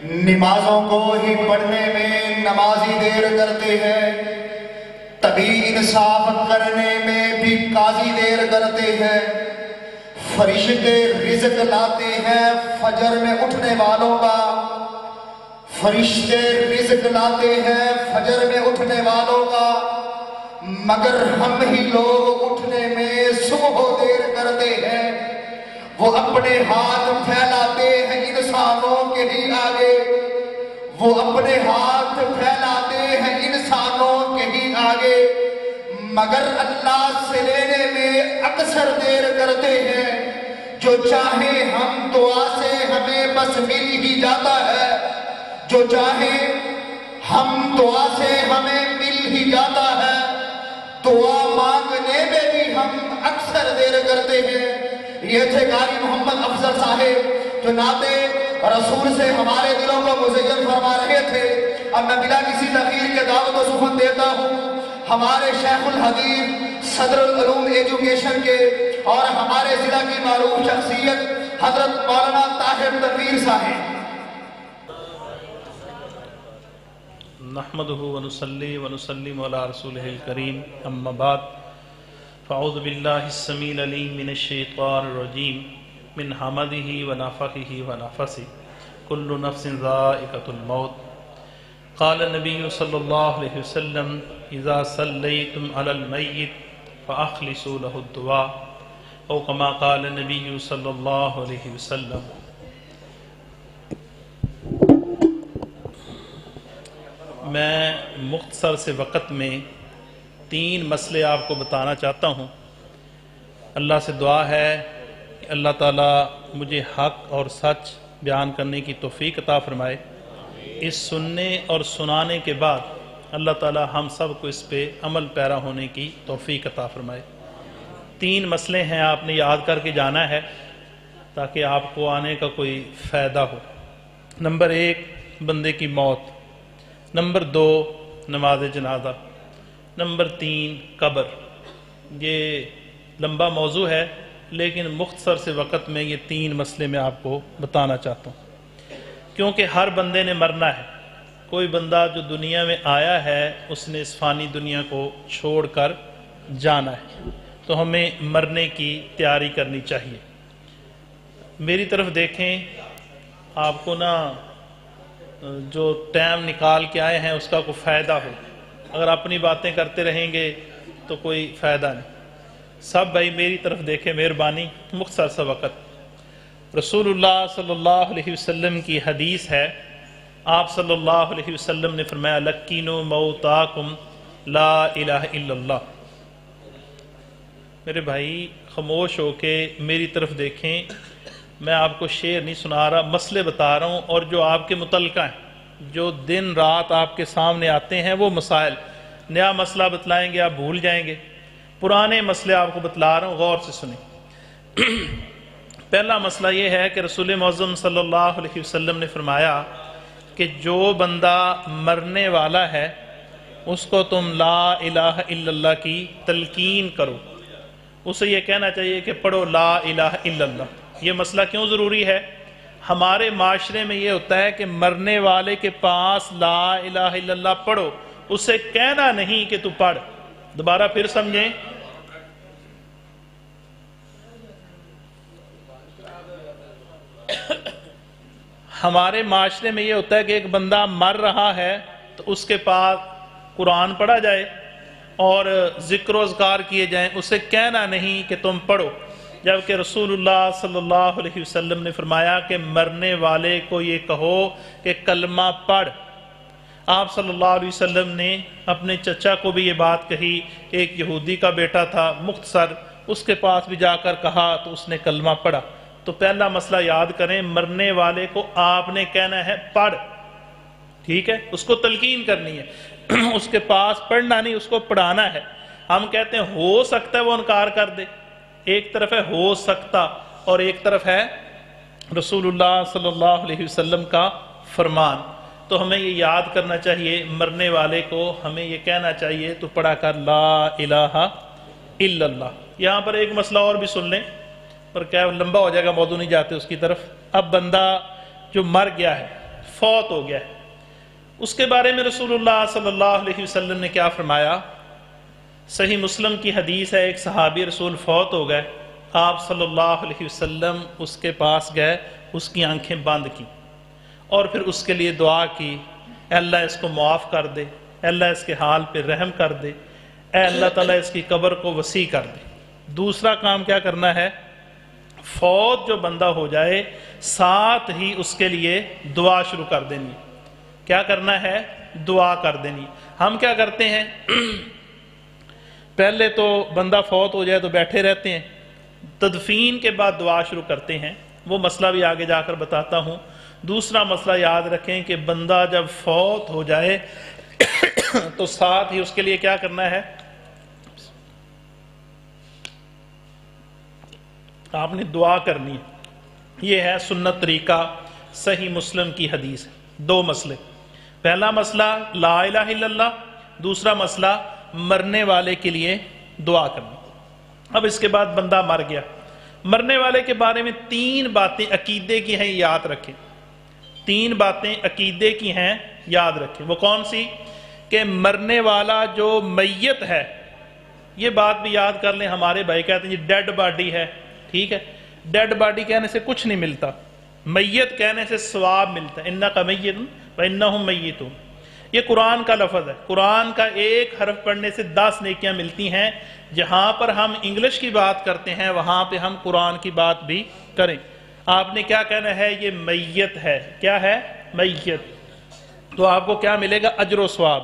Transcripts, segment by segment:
نمازوں کو ہی پڑھنے میں نمازی دیر کرتے ہیں، تبھی انصاف کرنے میں بھی قاضی دیر کرتے ہیں۔ فرشتے رزق لاتے ہیں فجر میں اٹھنے والوں کا، فرشتے رزق لاتے ہیں فجر میں اٹھنے والوں کا، مگر ہم ہی لوگ اٹھنے میں صبح دیر کرتے ہیں۔ وہ اپنے ہاتھ پھیلاتے ہیں انسانوں کے ہی آگے، وہ اپنے ہاتھ پھیلاتے ہیں انسانوں کے ہی آگے، مگر اللہ سے لینے میں اکثر دیر کرتے ہیں۔ جو چاہے ہم دعا سے ہمیں بس مل ہی جاتا ہے، جو چاہے ہم دعا سے ہمیں مل ہی جاتا ہے، دعا مانگنے میں بھی ہم اکثر دیر کرتے ہیں۔ یہ تھے قاری محمد افضل صاحب جو نعت رسول سے ہمارے دلوں کو مزین فرما رہے تھے۔ اب میں بلا کسی تاخیر کے دعوت و سخن دیتا ہوں ہمارے شیخ الحدیث صدر العلوم ایجوکیشن کے اور ہمارے ضلع کی معروف شخصیت حضرت مولانا طاہر تنویر صاحب۔ نحمدہ ونصلی ونسلم علی رسولہ الکریم، اما بعد، فاعوذ باللہ السمیع العلیم من الشیطان الرجیم، من حمدہ ونفخہ ونفثہ، کل نفس ذائقۃ الموت۔ قال النبی صلی اللہ علیہ وسلم اذا صلیتم علی المیت فاخلصوا له الدعاء، او کما قال النبی صلی اللہ علیہ وسلم۔ میں مختصر سے وقت میں 3 مسئلے آپ کو بتانا چاہتا ہوں۔ اللہ سے دعا ہے کہ اللہ تعالیٰ مجھے حق اور سچ بیان کرنے کی توفیق عطا فرمائے۔ اس سننے اور سنانے کے بعد اللہ تعالیٰ ہم سب کو اس پہ عمل پیرا ہونے کی توفیق عطا فرمائے۔ 3 مسئلے ہیں، آپ نے یاد کر کے جانا ہے تاکہ آپ کو آنے کا کوئی فائدہ ہو۔ نمبر 1 بندے کی موت، نمبر 2 نماز جنازہ، نمبر 3 قبر۔ یہ لمبا موضوع ہے لیکن مختصر سے وقت میں یہ 3 مسئلے میں آپ کو بتانا چاہتا ہوں، کیونکہ ہر بندے نے مرنا ہے۔ کوئی بندہ جو دنیا میں آیا ہے اس نے اس فانی دنیا کو چھوڑ کر جانا ہے، تو ہمیں مرنے کی تیاری کرنی چاہیے۔ میری طرف دیکھیں، آپ کو نا جو ٹائم نکال کے آئے ہیں اس کا کوئی فائدہ ہو، اگر اپنی باتیں کرتے رہیں گے تو کوئی فائدہ نہیں۔ سب بھائی میری طرف دیکھیں، مہربانی، مختصر سا وقت۔ رسول اللہ صلی اللہ علیہ وسلم کی حدیث ہے، آپ صلی اللہ علیہ وسلم نے فرمایا لَقِّنُوا مَوْتَاكُمْ لا الہ الا اللہ۔ میرے بھائی خاموش ہو کے میری طرف دیکھیں، میں آپ کو شعر نہیں سنا رہا، مسئلے بتا رہا ہوں، اور جو آپ کے متعلقہ ہیں، جو دن رات آپ کے سامنے آتے ہیں وہ مسائل۔ نیا مسئلہ بتلائیں گے آپ بھول جائیں گے، پرانے مسئلے آپ کو بتلا رہا ہوں، غور سے سنیں۔ پہلا مسئلہ یہ ہے کہ رسول معظم صلی اللہ علیہ وسلم نے فرمایا کہ جو بندہ مرنے والا ہے اس کو تم لا الہ الا اللہ کی تلقین کرو، اسے یہ کہنا چاہیے کہ پڑھو لا الہ الا اللہ۔ یہ مسئلہ کیوں ضروری ہے؟ ہمارے معاشرے میں یہ ہوتا ہے کہ مرنے والے کے پاس لا الہ الا اللہ پڑھو، اسے کہنا نہیں کہ تو پڑھ۔ دوبارہ پھر سمجھیں، ہمارے معاشرے میں یہ ہوتا ہے کہ ایک بندہ مر رہا ہے تو اس کے پاس قرآن پڑھا جائے اور ذکر و اذکار کیے جائیں، اسے کہنا نہیں کہ تم پڑھو، جبکہ رسول اللہ صلی اللہ علیہ وسلم نے فرمایا کہ مرنے والے کو یہ کہو کہ کلمہ پڑھ۔ آپ صلی اللہ علیہ وسلم نے اپنے چچا کو بھی یہ بات کہی، ایک یہودی کا بیٹا تھا مختصر، اس کے پاس بھی جا کر کہا تو اس نے کلمہ پڑھا۔ تو پہلا مسئلہ یاد کریں، مرنے والے کو آپ نے کہنا ہے پڑھ، ٹھیک ہے، اس کو تلقین کرنی ہے، اس کے پاس پڑھنا نہیں، اس کو پڑھانا ہے۔ ہم کہتے ہیں ہو سکتا ہے وہ انکار کر دے، ایک طرف ہے ہو سکتا اور ایک طرف ہے رسول اللہ صلی اللہ علیہ وسلم کا فرمان۔ تو ہمیں یہ یاد کرنا چاہیے، مرنے والے کو ہمیں یہ کہنا چاہیے تو پڑھا کر لا الہ الا اللہ۔ یہاں پر ایک مسئلہ اور بھی سن لیں، پر کیا لمبا ہو جائے گا، موضوع نہیں جاتے اس کی طرف۔ اب بندہ جو مر گیا ہے، فوت ہو گیا ہے، اس کے بارے میں رسول اللہ صلی اللہ علیہ وسلم نے کیا فرمایا؟ صحیح مسلم کی حدیث ہے، ایک صحابی رسول فوت ہو گئے، آپ صلی اللہ علیہ وسلم اس کے پاس گئے، اس کی آنکھیں بند کی اور پھر اس کے لیے دعا کی، اے اللہ اس کو معاف کر دے، اے اللہ اس کے حال پہ رحم کر دے، اے اللہ تعالیٰ اس کی قبر کو وسیع کر دے۔ دوسرا کام کیا کرنا ہے؟ فوت جو بندہ ہو جائے ساتھ ہی اس کے لیے دعا شروع کر دینی۔ کیا کرنا ہے؟ دعا کر دینی۔ ہم کیا کرتے ہیں؟ پہلے تو بندہ فوت ہو جائے تو بیٹھے رہتے ہیں، تدفین کے بعد دعا شروع کرتے ہیں، وہ مسئلہ بھی آگے جا کر بتاتا ہوں۔ دوسرا مسئلہ یاد رکھیں کہ بندہ جب فوت ہو جائے تو ساتھ ہی اس کے لیے کیا کرنا ہے؟ آپ نے دعا کرنی ہے۔ یہ ہے سنت طریقہ، صحیح مسلم کی حدیث ہے۔ دو مسئلے، پہلا مسئلہ لا الہ الا اللہ، دوسرا مسئلہ مرنے والے کے لیے دعا کرنا۔ اب اس کے بعد بندہ مر گیا، مرنے والے کے بارے میں تین باتیں عقیدے کی ہیں، یاد رکھیں۔ تین باتیں عقیدے کی ہیں، یاد رکھیں۔ وہ کون سی؟ کہ مرنے والا جو میت ہے، یہ بات بھی یاد کر لیں، ہمارے بھائی کہتے ہیں جی ڈیڈ باڈی ہے، ٹھیک ہے، ڈیڈ باڈی کہنے سے کچھ نہیں ملتا، میت کہنے سے ثواب ملتا ہے۔ اِنَّکَ مَيِّتٌ وَإِنَّهُمْ مَيِّتُونَ، یہ قرآن کا لفظ ہے، قرآن کا ایک حرف پڑھنے سے 10 نیکیاں ملتی ہیں۔ جہاں پر ہم انگلش کی بات کرتے ہیں وہاں پہ ہم قرآن کی بات بھی کریں۔ آپ نے کیا کہنا ہے؟ یہ میت ہے۔ کیا ہے؟ میت۔ تو آپ کو کیا ملے گا؟ اجر و ثواب۔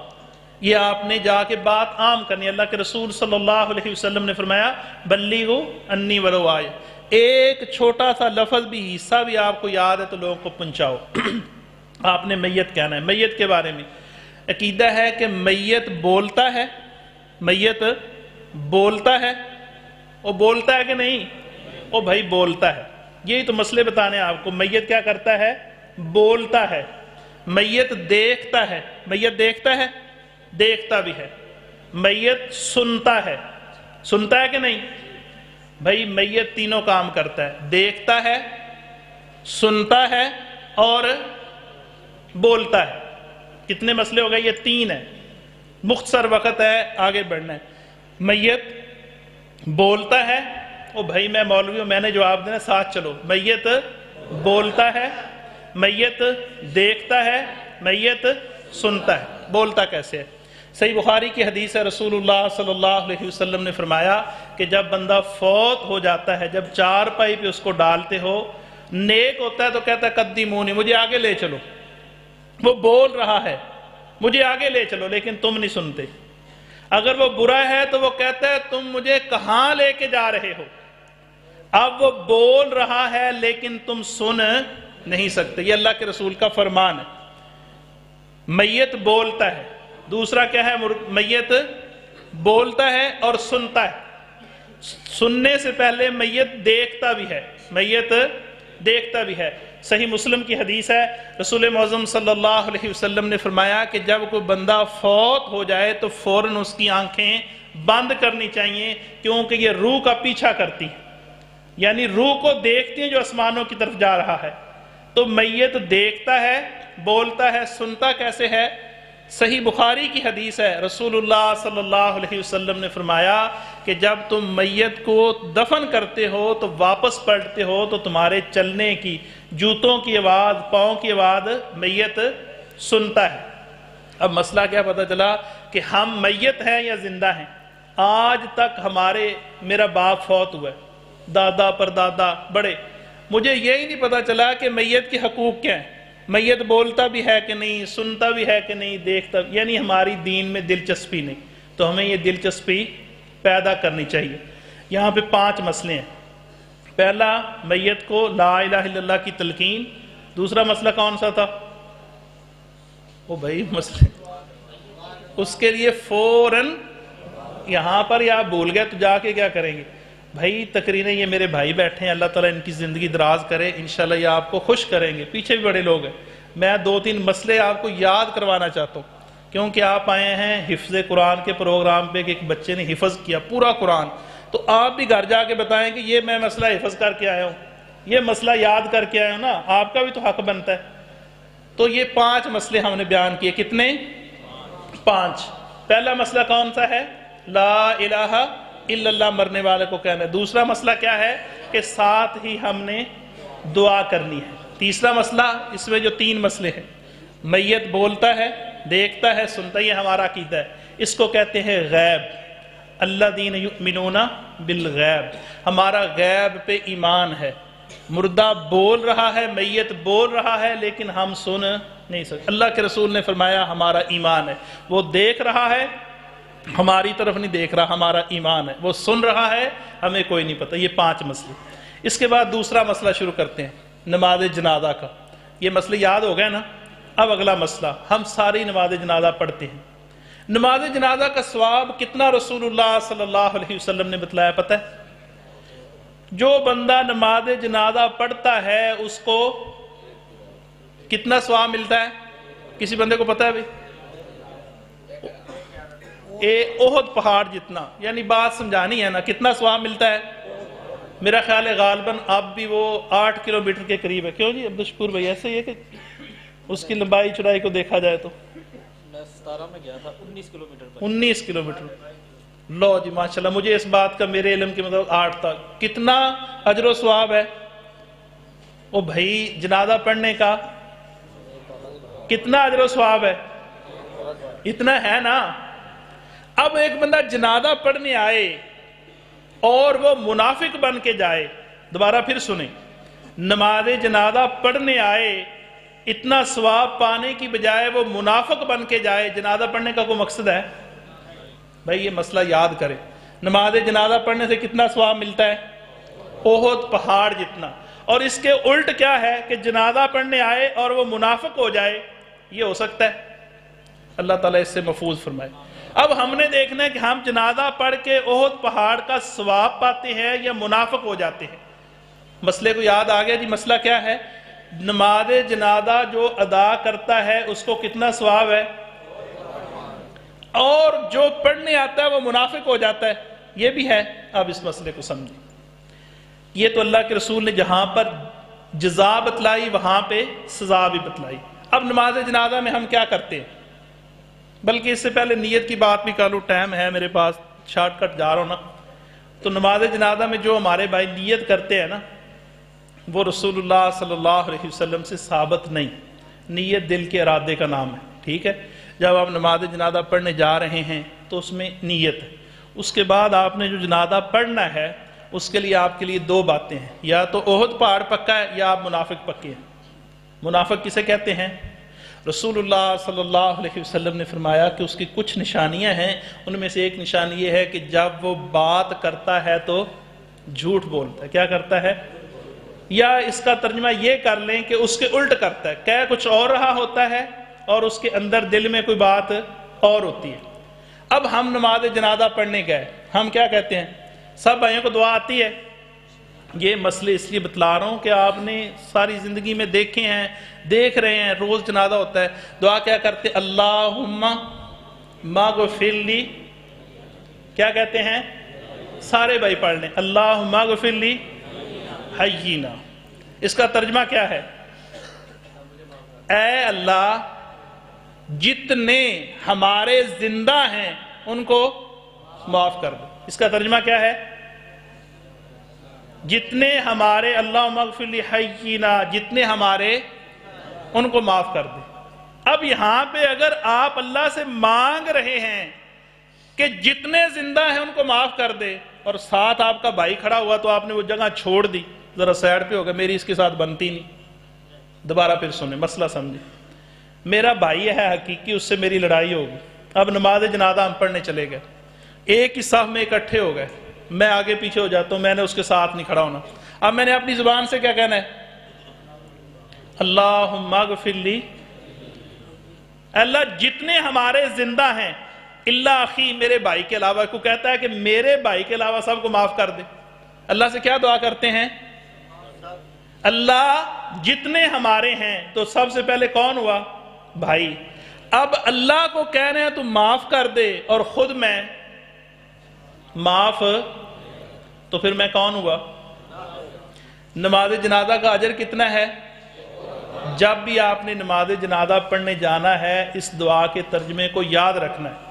یہ آپ نے جا کے بات عام کرنی۔ اللہ کے رسول صلی اللہ علیہ وسلم نے فرمایا بلیغوا انی ولو آیہ، ایک چھوٹا سا لفظ بھی، حصہ بھی آپ کو یاد ہے تو لوگوں کو پہنچاؤ۔ آپ نے میت کہنا ہے۔ میت کے بارے میں عقیدہ ہے کہ میت بولتا ہے، میت بولتا ہے، وہ بولتا ہے کہ نہیں؟ وہ بھائی بولتا ہے۔ یہی تو مسئلے بتانے ہیں آپ کو۔ میت کیا کرتا ہے؟ بولتا ہے۔ میت دیکھتا ہے، میت دیکھتا ہے، دیکھتا بھی ہے۔ میت سنتا ہے، سنتا ہے کہ نہیں؟ بھائی میت تینوں کام کرتا ہے، دیکھتا ہے، سنتا ہے اور بولتا ہے۔ کتنے مسئلے ہو گئے؟ یہ تین ہیں۔ مختصر وقت ہے، آگے بڑھنا ہے۔ میت بولتا ہے، او بھائی میں مولوی ہوں، میں نے جواب دینا، ساتھ چلو۔ میت بولتا ہے، میت دیکھتا ہے، میت سنتا ہے۔ بولتا کیسے ہے؟ صحیح بخاری کی حدیث ہے، رسول اللہ صلی اللہ علیہ وسلم نے فرمایا کہ جب بندہ فوت ہو جاتا ہے، جب چارپائی پہ اس کو ڈالتے ہو، نیک ہوتا ہے تو کہتا ہے قدمونی، مجھے آگے لے چلو۔ وہ بول رہا ہے مجھے آگے لے چلو، لیکن تم نہیں سنتے۔ اگر وہ برا ہے تو وہ کہتا ہے تم مجھے کہاں لے کے جا رہے ہو؟ اب وہ بول رہا ہے لیکن تم سن نہیں سکتے۔ یہ اللہ کے رسول کا فرمان ہے۔ میت بولتا ہے۔ دوسرا کیا ہے؟ میت بولتا ہے اور سنتا ہے۔ سننے سے پہلے میت دیکھتا بھی ہے، میت دیکھتا بھی ہے۔ صحیح مسلم کی حدیث ہے، رسول معظم صلی اللہ علیہ وسلم نے فرمایا کہ جب کوئی بندہ فوت ہو جائے تو فوراً اس کی آنکھیں بند کرنی چاہیے، کیونکہ یہ روح کا پیچھا کرتی ہے، یعنی روح کو دیکھتی ہے جو آسمانوں کی طرف جا رہا ہے۔ تو میت دیکھتا ہے، بولتا ہے، سنتا کیسے ہے؟ صحیح بخاری کی حدیث ہے، رسول اللہ صلی اللہ علیہ وسلم نے فرمایا کہ جب تم میت کو دفن کرتے ہو تو واپس پلٹتے ہو تو تمہارے چلنے کی، جوتوں کی آواز، پاؤں کی آواز میت سنتا ہے۔ اب مسئلہ کیا پتہ چلا کہ ہم میت ہیں یا زندہ ہیں؟ آج تک میرا باپ فوت ہوا ہے، دادا پر دادا بڑے، مجھے یہی نہیں پتہ چلا کہ میت کے حقوق کیا ہیں، میت بولتا بھی ہے کہ نہیں، سنتا بھی ہے کہ نہیں، دیکھتا، یعنی ہماری دین میں دلچسپی نہیں۔ تو ہمیں یہ دلچسپی پیدا کرنی چاہیے۔ یہاں پہ 5 مسئلے ہیں۔ پہلا، میت کو لا الہ الا اللہ کی تلقین۔ دوسرا مسئلہ کون سا تھا؟ وہ بھائی مسئلے اس کے لیے فوراً یہاں پر یا بھول گئے تو جا کے کیا کریں گے؟ بھائی تقریریں یہ میرے بھائی بیٹھے ہیں، اللہ تعالیٰ ان کی زندگی دراز کرے، انشاءاللہ یہ آپ کو خوش کریں گے۔ پیچھے بھی بڑے لوگ ہیں، میں 2-3 مسئلے آپ کو یاد کروانا چاہتا ہوں، کیونکہ آپ آئے ہیں حفظ قرآن کے پروگرام پہ کہ ایک بچے نے حفظ کیا پورا قرآن، تو آپ بھی گھر جا کے بتائیں کہ یہ میں مسئلہ حفظ کر کے آیا ہوں، یہ مسئلہ یاد کر کے آیا ہوں نا، آپ کا بھی تو حق بنتا ہے۔ تو یہ 5 مسئلے ہم نے بیان کیے. کتنے؟ 5. پہلا مسئلہ کون سا ہے؟ لا الہ الا اللہ مرنے والے کو کہنا ہے. دوسرا مسئلہ کیا ہے کہ ساتھ ہی ہم نے دعا کرنی ہے. تیسرا مسئلہ، اس میں جو 3 مسئلے ہیں، میت بولتا ہے، دیکھتا ہے، سنتا ہے، یہ ہمارا عقیدہ ہے. اس کو کہتے ہیں غیب. الذین یؤمنون بالغیب، ہمارا غیب پہ ایمان ہے. مردہ بول رہا ہے، میت بول رہا ہے، لیکن ہم سن نہیں سکتے. اللہ کے رسول نے فرمایا ہمارا ایمان ہے. وہ دیکھ رہا ہے، ہماری طرف نہیں دیکھ رہا، ہمارا ایمان ہے. وہ سن رہا ہے، ہمیں کوئی نہیں پتہ. یہ 5 مسئلے. اس کے بعد دوسرا مسئلہ شروع کرتے ہیں، نماز جنازہ کا. یہ مسئلے یاد ہو گئے نا؟ اب اگلا مسئلہ، ہم ساری نماز جنازہ پڑھتے ہیں. نماز جنازہ کا ثواب کتنا رسول اللہ صلی اللہ علیہ وسلم نے بتلایا پتہ ہے؟ جو بندہ نماز جنازہ پڑھتا ہے اس کو کتنا ثواب ملتا ہے؟ کسی بندے کو پتہ ہے بھئی؟ احد پہاڑ جتنا. یعنی بات سمجھانی ہے نا، کتنا ثواب ملتا ہے؟ میرا خیال ہے غالباً اب بھی وہ 8 کلومیٹر کے قریب ہے. کیوں جی عبدالشکور بھائی؟ ایسے ہی ہے کہ اس کی لمبائی چوڑائی کو دیکھا جائے تو 17 میں گیا تھا، 19 کلومیٹر پر. 19 کلومیٹر. لو جی ماشاءاللہ، مجھے اس بات کا میرے علم کے مطابق 8 تھا. کتنا اجر و ثواب ہے؟ او بھائی جنازہ پڑھنے کا کتنا اجر و ثواب ہے؟ اتنا ہے نا. اب ایک بندہ جنازہ پڑھنے آئے اور وہ منافق بن کے جائے. دوبارہ پھر سنیں، نماز جنازہ پڑھنے آئے، اتنا ثواب پانے کی بجائے وہ منافق بن کے جائے. جنازہ پڑھنے کا کوئی مقصد ہے؟ بھائی یہ مسئلہ یاد کریں. نماز جنازہ پڑھنے سے کتنا ثواب ملتا ہے؟ احد پہاڑ جتنا. اور اس کے الٹ کیا ہے کہ جنازہ پڑھنے آئے اور وہ منافق ہو جائے. یہ ہو سکتا ہے؟ اللہ تعالیٰ اس سے محفوظ فرمائے. اب ہم نے دیکھنا ہے کہ ہم جنازہ پڑھ کے احد پہاڑ کا ثواب پاتے ہیں یا منافق ہو جاتے ہیں. مسئلے کو یاد آ گیا جی. مسئلہ کیا ہے؟ نماز جنازہ جو ادا کرتا ہے اس کو کتنا ثواب ہے، اور جو پڑھنے آتا ہے وہ منافق ہو جاتا ہے. یہ بھی ہے. اب اس مسئلے کو سمجھیں. یہ تو اللہ کے رسول نے جہاں پر جزا بتلائی وہاں پہ سزا بھی بتلائی. اب نماز جنازہ میں ہم کیا کرتے ہیں؟ بلکہ اس سے پہلے نیت کی بات بھی کر لوں، ٹائم ہے میرے پاس، شارٹ کٹ جا رہا ہوں نا. تو نماز جنازہ میں جو ہمارے بھائی نیت کرتے ہیں نا، وہ رسول اللہ صلی اللہ علیہ وسلم سے ثابت نہیں. نیت دل کے ارادے کا نام ہے. ٹھیک ہے؟ جب آپ نماز جنازہ پڑھنے جا رہے ہیں تو اس میں نیت ہے. اس کے بعد آپ نے جو جنازہ پڑھنا ہے اس کے لیے آپ کے لیے 2 باتیں ہیں، یا تو احد پہاڑ پکا ہے یا آپ منافق پکے ہیں. منافق کسے کہتے ہیں؟ رسول اللہ صلی اللہ علیہ وسلم نے فرمایا کہ اس کی کچھ نشانیاں ہیں. ان میں سے ایک نشانی یہ ہے کہ جب وہ بات کرتا ہے تو جھوٹ بولتا ہے. کیا کرتا ہے؟ یا اس کا ترجمہ یہ کر لیں کہ اس کے الٹ کرتا ہے. کہہ کچھ اور رہا ہوتا ہے اور اس کے اندر دل میں کوئی بات اور ہوتی ہے. اب ہم نماز جنازہ پڑھنے گئے، ہم کیا کہتے ہیں؟ سب بھائیوں کو دعا آتی ہے. یہ مسئلے اس لیے بتلا رہا ہوں کہ آپ نے ساری زندگی میں دیکھے ہیں، دیکھ رہے ہیں. روز جنازہ ہوتا ہے، دعا کیا کرتے؟ اللہم مغفر لی. کیا کہتے ہیں؟ سارے بھائی پڑھ لیں، اللہم مغفر لی حیینا. اس کا ترجمہ کیا ہے؟ اے اللہ جتنے ہمارے زندہ ہیں ان کو معاف کر دو. اس کا ترجمہ کیا ہے؟ جتنے ہمارے، اللہم اغفر لی حیینا، جتنے ہمارے ان کو معاف کر دے. اب یہاں پہ اگر آپ اللہ سے مانگ رہے ہیں کہ جتنے زندہ ہیں ان کو معاف کر دے، اور ساتھ آپ کا بھائی کھڑا ہوا تو آپ نے وہ جگہ چھوڑ دی، ذرا سائڈ پہ ہوگا، میری اس کے ساتھ بنتی نہیں. دوبارہ پھر سنیں، مسئلہ سمجھیں. میرا بھائی ہے حقیقی، اس سے میری لڑائی ہوگی. اب نماز جنازہ ہم پڑھنے چلے گئے، ایک ہی صف میں اکٹھے ہو گئے. میں آگے پیچھے ہو جاتا ہوں، میں نے اس کے ساتھ نہیں کھڑا ہونا. اب میں نے اپنی زبان سے کیا کہنا ہے؟ اللہم اغفر لی. اللہ جتنے ہمارے زندہ ہیں، اللہ اخی، میرے بھائی کے علاوہ. کو کہتا ہے کہ میرے بھائی کے علاوہ سب کو معاف کر دے. اللہ سے کیا دعا کرتے ہیں؟ اللہ جتنے ہمارے ہیں. تو سب سے پہلے کون ہوا؟ بھائی. اب اللہ کو کہہ رہے ہیں تو معاف کر دے، اور خود میں معاف، تو پھر میں کون ہوا؟ نماز جنازہ کا اجر کتنا ہے؟ جب بھی آپ نے نماز جنازہ پڑھنے جانا ہے اس دعا کے ترجمے کو یاد رکھنا ہے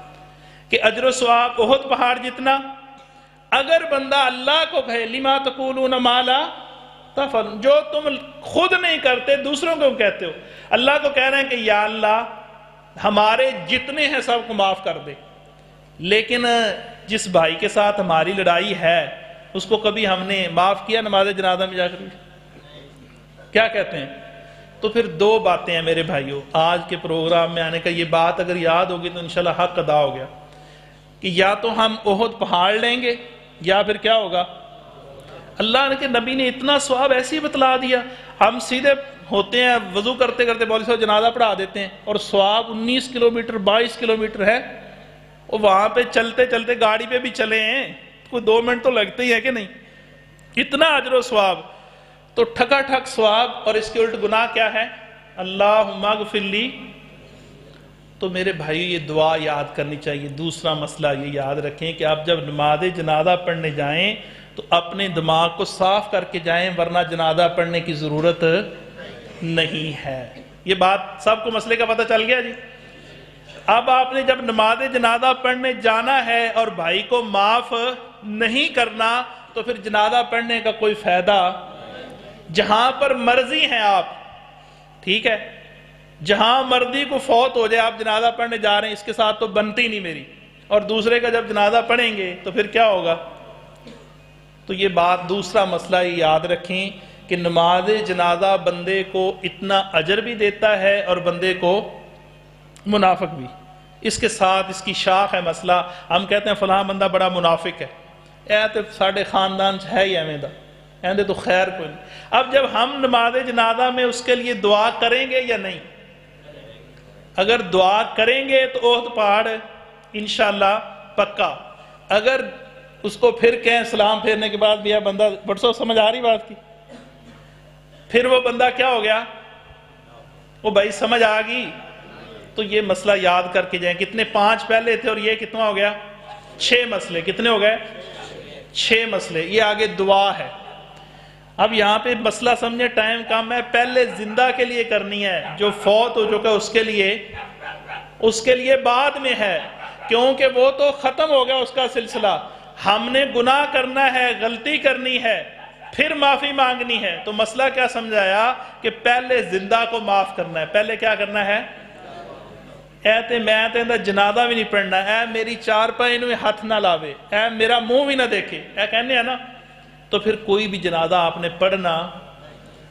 کہ اجر و ثواب احد پہاڑ جتنا. اگر بندہ اللہ کو کہے لما تقولون ما لا تفعلون، جو تم خود نہیں کرتے دوسروں کو کہتے ہو، اللہ کو کہہ رہے ہیں کہ یا اللہ ہمارے جتنے ہیں سب کو معاف کر دے، لیکن جس بھائی کے ساتھ ہماری لڑائی ہے اس کو کبھی ہم نے معاف کیا نماز جنازہ میں جا کر؟ کیا کہتے ہیں؟ تو پھر دو باتیں ہیں میرے بھائیوں، آج کے پروگرام میں آنے کا یہ بات اگر یاد ہوگی تو انشاءاللہ حق ادا ہو گیا کہ یا تو ہم احد پہاڑ لیں گے یا پھر کیا ہوگا. اللہ کے نبی نے اتنا ثواب ایسے ہی بتلا دیا، ہم سیدھے ہوتے ہیں وضو کرتے کرتے مولوی صاحب جنازہ پڑھا دیتے ہیں اور ثواب 19 کلومیٹر 22 کلومیٹر ہے، اور وہاں پہ چلتے چلتے گاڑی پہ بھی چلے ہیں کوئی 2 منٹ تو لگتے ہی ہے کہ نہیں، اتنا اجر و ثواب. تو ٹھکا ٹھک ثواب اور اس کے الٹ گناہ کیا ہے؟ اللہم اغفر لی. تو میرے بھائی یہ دعا یاد کرنی چاہیے. دوسرا مسئلہ یہ یاد رکھیں کہ آپ جب نماز جنازہ پڑھنے جائیں تو اپنے دماغ کو صاف کر کے جائیں، ورنہ جنازہ پڑھنے کی ضرورت نہیں ہے. یہ بات سب کو مسئلے کا پتہ چل گیا جی. اب آپ نے جب نماز جنازہ پڑھنے جانا ہے اور بھائی کو معاف نہیں کرنا تو پھر جنازہ پڑھنے کا کوئی فائدہ. جہاں پر مرضی ہیں آپ، ٹھیک ہے، جہاں مرضی کو فوت ہو جائے آپ جنازہ پڑھنے جا رہے ہیں، اس کے ساتھ تو بنتی نہیں میری، اور دوسرے کا جب جنازہ پڑھیں گے تو پھر کیا ہوگا؟ تو یہ بات دوسرا مسئلہ یاد رکھیں کہ نماز جنازہ بندے کو اتنا اجر بھی دیتا ہے اور بندے کو منافق بھی. اس کے ساتھ اس کی شاخ ہے مسئلہ، ہم کہتے ہیں فلاں بندہ بڑا منافق ہے، اے تو ساڑھے خاندان ہے ہی ایویں دا، ایندے تو خیر کوئی نہیں. اب جب ہم نماز جنازہ میں اس کے لیے دعا کریں گے یا نہیں؟ اگر دعا کریں گے تو احد پہاڑ انشاءاللہ پکا. اگر اس کو پھر کہیں سلام پھیرنے کے بعد بھی بندہ بڑسو سمجھ آ رہی بات کی، پھر وہ بندہ کیا ہو گیا؟ وہ بھائی سمجھ آ گئی. تو یہ مسئلہ یاد کر کے جائیں. کتنے؟ 5 پہلے تھے اور یہ کتنا ہو گیا؟ 6 مسئلے. کتنے ہو گئے؟ 6 مسئلے. یہ آگے دعا ہے. اب یہاں پہ مسئلہ سمجھے، ٹائم کم ہے، پہلے زندہ کے لیے کرنی ہے، جو فوت ہو چکا اس کے لیے بعد میں ہے، کیونکہ وہ تو ختم ہو گیا اس کا سلسلہ. ہم نے گناہ کرنا ہے، غلطی کرنی ہے، پھر معافی مانگنی ہے. تو مسئلہ کیا سمجھایا کہ پہلے زندہ کو معاف کرنا ہے. پہلے کیا کرنا ہے؟ اے تے میں تے جنازہ بھی نہیں پڑھنا، اے میری 4 پائے میں ہاتھ نہ لاوے، اے میرا منہ بھی نہ دیکھے، اے کہنے ہیں نا. تو پھر کوئی بھی جنازہ آپ نے پڑھنا،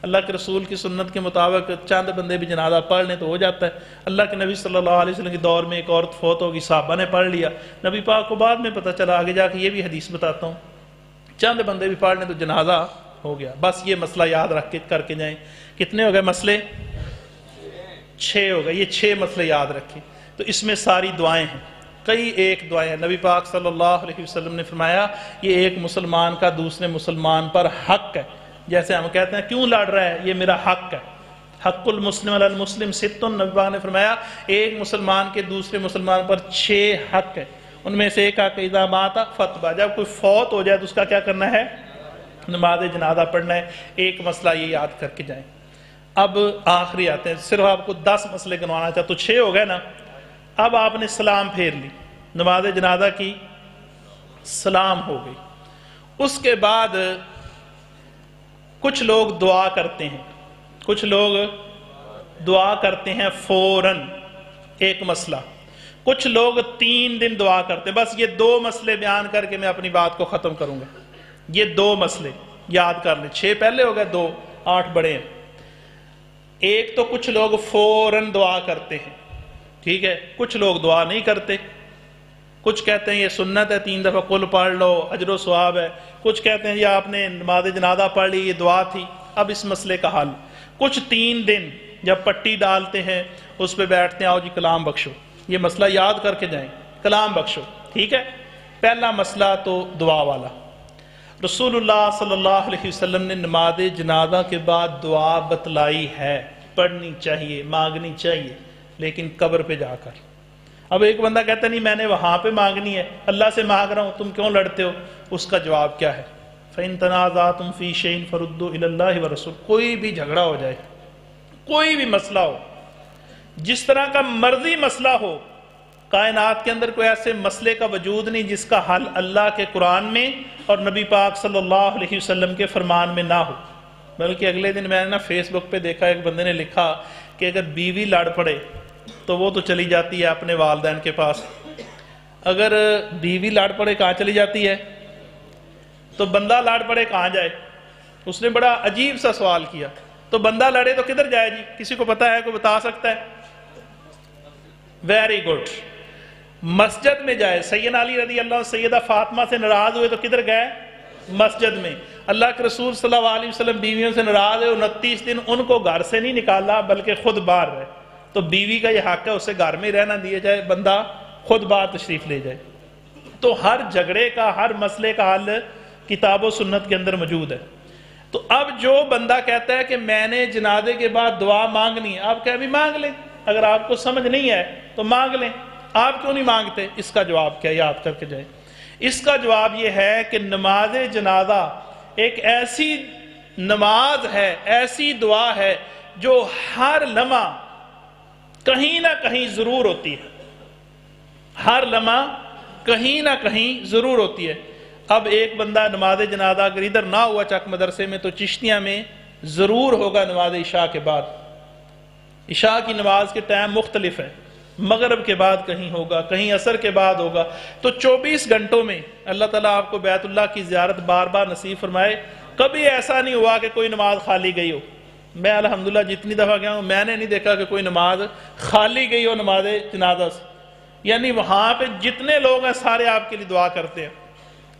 اللہ کے رسول کی سنت کے مطابق چند بندے بھی جنازہ پڑھ لیں تو ہو جاتا ہے. اللہ کے نبی صلی اللہ علیہ وسلم کے دور میں ایک عورت فوت ہوگی، صحابہ نے پڑھ لیا، نبی پاک کو بعد میں پتہ چلا، آگے جا کے یہ بھی حدیث بتاتا ہوں، چند بندے بھی پڑھ لیں تو جنازہ ہو گیا. بس یہ مسئلہ یاد رکھ کے کر کے جائیں. کتنے ہو گئے مسئلے؟ 6 ہو گئے. یہ 6 مسئلے یاد رکھیں. تو اس میں ساری دعائیں ہیں، کئی ایک دعائیں ہیں. نبی پاک صلی اللہ علیہ وسلم نے فرمایا یہ ایک مسلمان کا دوسرے مسلمان پر حق ہے. جیسے ہم کہتے ہیں کیوں لڑ رہا ہے، یہ میرا حق ہے. حق المسلم علی المسلم 6، نبی پاک نے فرمایا ایک مسلمان کے دوسرے مسلمان پر 6 حق ہے. ان میں سے ایک حق اذا مات فتبہ، جب کوئی فوت ہو جائے تو اس کا کیا کرنا ہے؟ نماز جنازہ پڑھنا ہے. ایک مسئلہ یہ یاد کر کے جائیں. اب آخری آتے ہیں، صرف آپ کو 10 مسئلے گنوانا چاہتا، تو 6 ہو گئے نا. اب آپ نے سلام پھیر لی، نماز جنازہ کی سلام ہو گئی. اس کے بعد کچھ لوگ دعا کرتے ہیں، کچھ لوگ دعا کرتے ہیں فوراً. ایک مسئلہ. کچھ لوگ 3 دن دعا کرتے ہیں. بس یہ 2 مسئلے بیان کر کے میں اپنی بات کو ختم کروں گا. یہ 2 مسئلے یاد کر لیں. 6 پہلے ہو گئے، 2 8 بڑے ہیں. ایک تو کچھ لوگ فوراً دعا کرتے ہیں، ٹھیک ہے. کچھ لوگ دعا نہیں کرتے. کچھ کہتے ہیں یہ سنت ہے، 3 دفعہ قل پڑھ لو، اجر و ثواب ہے. کچھ کہتے ہیں یہ آپ نے نماز جنازہ پڑھ لی، یہ دعا تھی. اب اس مسئلے کا حل، کچھ 3 دن جب پٹی ڈالتے ہیں اس پہ بیٹھتے ہیں، آؤ جی کلام بخشو. یہ مسئلہ یاد کر کے جائیں، کلام بخشو، ٹھیک ہے. پہلا مسئلہ تو دعا والا. رسول اللہ صلی اللہ علیہ وسلم نے نماز جنازہ کے بعد دعا بتلائی ہے، پڑھنی چاہیے، مانگنی چاہیے، لیکن قبر پہ جا کر. اب ایک بندہ کہتا نہیں میں نے وہاں پہ مانگنی ہے، اللہ سے مانگ رہا ہوں، تم کیوں لڑتے ہو؟ اس کا جواب کیا ہے؟ فَإِن تَنَازَعْتُمْ فِي شَيْءٍ فَرُدُّوهُ إِلَى اللَّهِ وَرَسُولِهِ. کوئی بھی جھگڑا ہو جائے، کوئی بھی مسئلہ ہو، جس طرح کا مرضی مسئلہ ہو، کائنات کے اندر کوئی ایسے مسئلے کا وجود نہیں جس کا حل اللہ کے قرآن میں اور نبی پاک صلی اللہ علیہ وسلم کے فرمان میں نہ ہو۔ بلکہ اگلے دن میں نے فیس بک پہ دیکھا، ایک بندے نے لکھا کہ اگر بیوی لڑ پڑے تو وہ تو چلی جاتی ہے اپنے والدین کے پاس، اگر بیوی لڑ پڑے کہاں چلی جاتی ہے؟ تو بندہ لڑ پڑے کہاں جائے؟ اس نے بڑا عجیب سا سوال کیا، تو بندہ لڑے تو کدھر جائے جی؟ کسی کو پتا ہے؟ کوئی بتا سکتا ہے؟ ویری گڈ، مسجد میں جائے۔ سیدنا علی رضی اللہ عنہ سیدہ فاطمہ سے ناراض ہوئے تو کدھر گئے؟ مسجد میں۔ اللہ کے رسول صلی اللہ علیہ وسلم بیویوں سے ناراض ہوئے، 29 دن ان کو گھر سے نہیں نکالا بلکہ خود باہر رہے۔ تو بیوی کا یہ حق ہے اسے گھر میں رہنا دیا جائے، بندہ خود باہر تشریف لے جائے۔ تو ہر جھگڑے کا، ہر مسئلے کا حل کتاب و سنت کے اندر موجود ہے۔ تو اب جو بندہ کہتا ہے کہ میں نے جنازے کے بعد دعا مانگنی ہے، آپ کہیں بھی مانگ لیں، اگر آپ کو سمجھ نہیں ہے تو مانگ لیں۔ آپ کیوں نہیں مانگتے؟ اس کا جواب کیا؟ یاد کر کے جائیں۔ اس کا جواب یہ ہے کہ نماز جنازہ ایک ایسی نماز ہے، ایسی دعا ہے جو ہر لمحہ کہیں نہ کہیں ضرور ہوتی ہے، ہر لمحہ کہیں نہ کہیں ضرور ہوتی ہے۔ اب ایک بندہ نماز جنازہ اگر ادھر نہ ہوا چک مدرسے میں تو چشتیاں میں ضرور ہوگا نماز عشاء کے بعد۔ عشاء کی نماز کے ٹائم مختلف ہے، مغرب کے بعد کہیں ہوگا، کہیں عصر کے بعد ہوگا۔ تو 24 گھنٹوں میں اللہ تعالیٰ آپ کو بیت اللہ کی زیارت بار بار نصیب فرمائے۔ کبھی ایسا نہیں ہوا کہ کوئی نماز خالی گئی ہو۔ میں الحمدللہ جتنی دفعہ گیا ہوں میں نے نہیں دیکھا کہ کوئی نماز خالی گئی ہو نماز جنازہ سے، یعنی وہاں پہ جتنے لوگ ہیں سارے آپ کے لیے دعا کرتے ہیں۔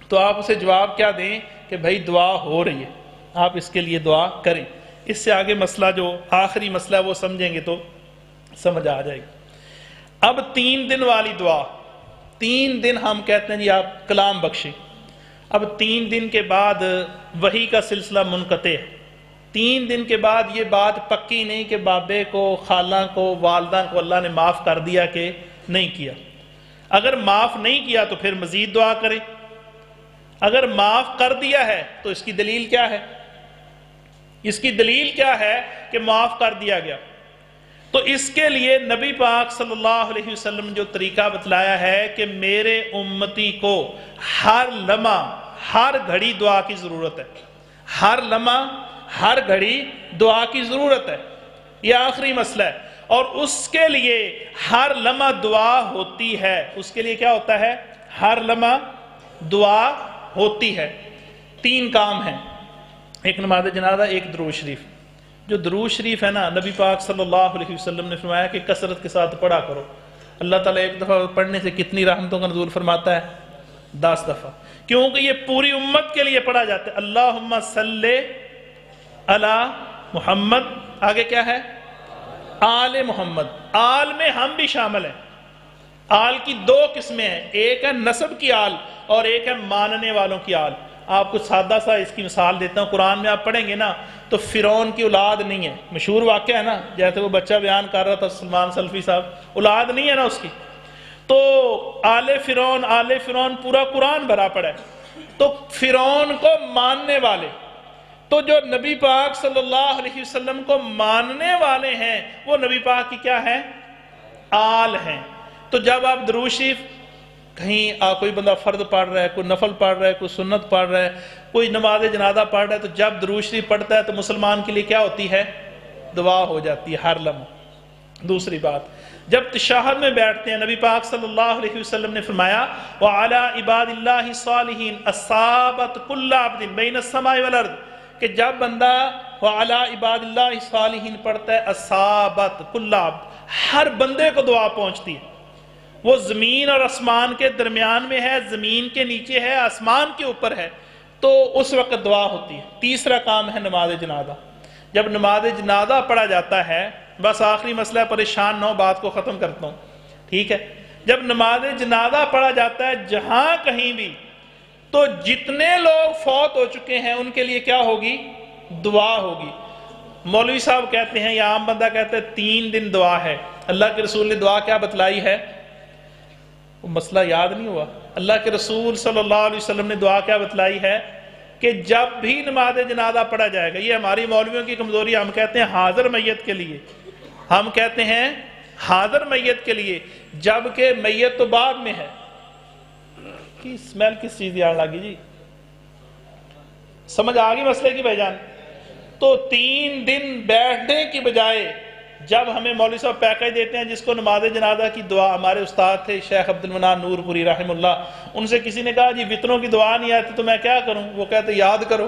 تو آپ اسے جواب کیا دیں کہ بھائی دعا ہو رہی ہے، آپ اس کے لیے دعا کریں۔ اس سے آگے مسئلہ جو آخری مسئلہ ہے وہ سمجھیں گے تو سمجھ آ جائے گی۔ اب 3 دن والی دعا، 3 دن ہم کہتے ہیں جی آپ کلام بخشیں۔ اب 3 دن کے بعد وحی کا سلسلہ منقطع ہے۔ 3 دن کے بعد یہ بات پکی نہیں کہ بابے کو، خالہ کو، والدہ کو اللہ نے معاف کر دیا کہ نہیں کیا۔ اگر معاف نہیں کیا تو پھر مزید دعا کریں، اگر معاف کر دیا ہے تو اس کی دلیل کیا ہے؟ اس کی دلیل کیا ہے کہ معاف کر دیا گیا؟ تو اس کے لیے نبی پاک صلی اللہ علیہ وسلم نے جو طریقہ بتلایا ہے کہ میرے امتی کو ہر لمحہ ہر گھڑی دعا کی ضرورت ہے، ہر لمحہ ہر گھڑی دعا کی ضرورت ہے۔ یہ آخری مسئلہ ہے، اور اس کے لیے ہر لمحہ دعا ہوتی ہے۔ اس کے لیے کیا ہوتا ہے؟ ہر لمحہ دعا ہوتی ہے۔ 3 کام ہیں، ایک نماز جنازہ، ایک درود شریف۔ جو درود شریف ہے نا، نبی پاک صلی اللہ علیہ وسلم نے فرمایا کہ کثرت کے ساتھ پڑھا کرو۔ اللہ تعالیٰ ایک دفعہ پڑھنے سے کتنی رحمتوں کا نزول فرماتا ہے؟ 10 دفعہ، کیونکہ یہ پوری امت کے لیے پڑھا جاتا ہے۔ اللہم صلی علی محمد، آگے کیا ہے؟ آل محمد۔ آل میں ہم بھی شامل ہیں۔ آل کی 2 قسمیں ہیں، ایک ہے نسب کی آل اور ایک ہے ماننے والوں کی آل۔ آپ کو سادہ سا اس کی مثال دیتا ہوں، قرآن میں آپ پڑھیں گے نا تو فرعون کی اولاد نہیں ہے، مشہور واقعہ ہے نا، جیسے وہ بچہ بیان کر رہا تھا سلمان سلفی صاحب، اولاد نہیں ہے نا اس کی، تو آل فرعون پورا قرآن بھرا پڑا ہے۔ تو فرعون کو ماننے والے، تو جو نبی پاک صلی اللہ علیہ وسلم کو ماننے والے ہیں وہ نبی پاک کی کیا ہے؟ آل ہیں۔ تو جب آپ درود شریف کہیں کوئی بندہ فرض پڑھ رہا ہے، کوئی نفل پڑھ رہا ہے، کوئی سنت پڑھ رہا ہے، کوئی نماز جنازہ پڑھ رہا ہے، تو جب درود شریف پڑھتا ہے تو مسلمان کے لیے کیا ہوتی ہے؟ دعا ہو جاتی ہے ہر لمحہ۔ دوسری بات، جب تشہد میں بیٹھتے ہیں نبی پاک صلی اللہ علیہ وسلم نے فرمایا وَعَلَىٰ عِبَادِ اللَّهِ الصَّالِحِينَ أَصَابَتْ كُلَّ عَبْدٍ بَيْنَ السَّمَاءِ وَالْأَرْضِ، کہ جب بندہ وَعَلَىٰ عِبَادِ اللَّهِ الصَّالِحِينَ پڑھتا ہے أَصَابَتْ كُلَّ عَبْدٍ، ہر بندے کو دعا پہنچتی ہے۔ وہ زمین اور آسمان کے درمیان میں ہے، زمین کے نیچے ہے، آسمان کے اوپر ہے، تو اس وقت دعا ہوتی ہے۔ تیسرا کام ہے نماز جنازہ۔ جب نماز جنازہ پڑھا جاتا ہے، بس آخری مسئلہ، پریشان نہ ہو، بات کو ختم کرتا ہوں، ٹھیک ہے؟ جب نماز جنازہ پڑھا جاتا ہے جہاں کہیں بھی، تو جتنے لوگ فوت ہو چکے ہیں ان کے لیے کیا ہوگی؟ دعا ہوگی۔ مولوی صاحب کہتے ہیں یا عام بندہ کہتا ہے 3 دن دعا ہے۔ اللہ کے رسول نے دعا کیا بتلائی ہے؟ وہ مسئلہ یاد نہیں ہوا؟ اللہ کے رسول صلی اللہ علیہ وسلم نے دعا کیا بتلائی ہے؟ کہ جب بھی نماز جنازہ پڑھا جائے گا، یہ ہماری مولویوں کی کمزوری، ہم کہتے ہیں حاضر میت کے لیے، ہم کہتے ہیں حاضر میت کے لیے، جبکہ میت تو بعد میں ہے۔ کی سمیل کس چیز کی آنے لگی جی؟ سمجھ آگئی مسئلے کی بھائی جان؟ تو 3 دن بیٹھنے کی بجائے جب ہمیں مولوی صاحب پیکج دیتے ہیں جس کو نماز جنازہ کی دعا، ہمارے استاد تھے شیخ عبد المنان نور پوری رحم اللہ، ان سے کسی نے کہا جی وطروں کی دعا نہیں آتی تو میں کیا کروں؟ وہ کہتے یاد کرو،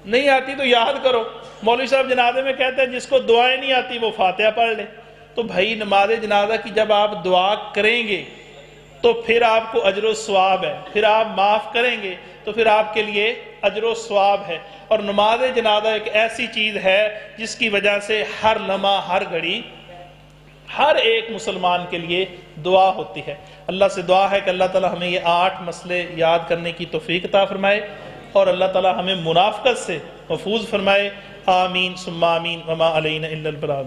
نہیں آتی تو یاد کرو۔ مولوی صاحب جنازے میں کہتے ہیں جس کو دعائیں نہیں آتی وہ فاتحہ پڑھ لے۔ تو بھائی نماز جنازہ کی جب آپ دعا کریں گے تو پھر آپ کو اجر و ثواب ہے، پھر آپ معاف کریں گے تو پھر آپ کے لیے اجر و ثواب ہے۔ اور نماز جنازہ ایک ایسی چیز ہے جس کی وجہ سے ہر لمحہ ہر گھڑی ہر ایک مسلمان کے لیے دعا ہوتی ہے۔ اللہ سے دعا ہے کہ اللہ تعالی ہمیں یہ 8 مسئلے یاد کرنے کی توفیق عطا فرمائے اور اللہ تعالی ہمیں منافقت سے محفوظ فرمائے۔ آمین ثم آمین وما علینا الا البلاغ۔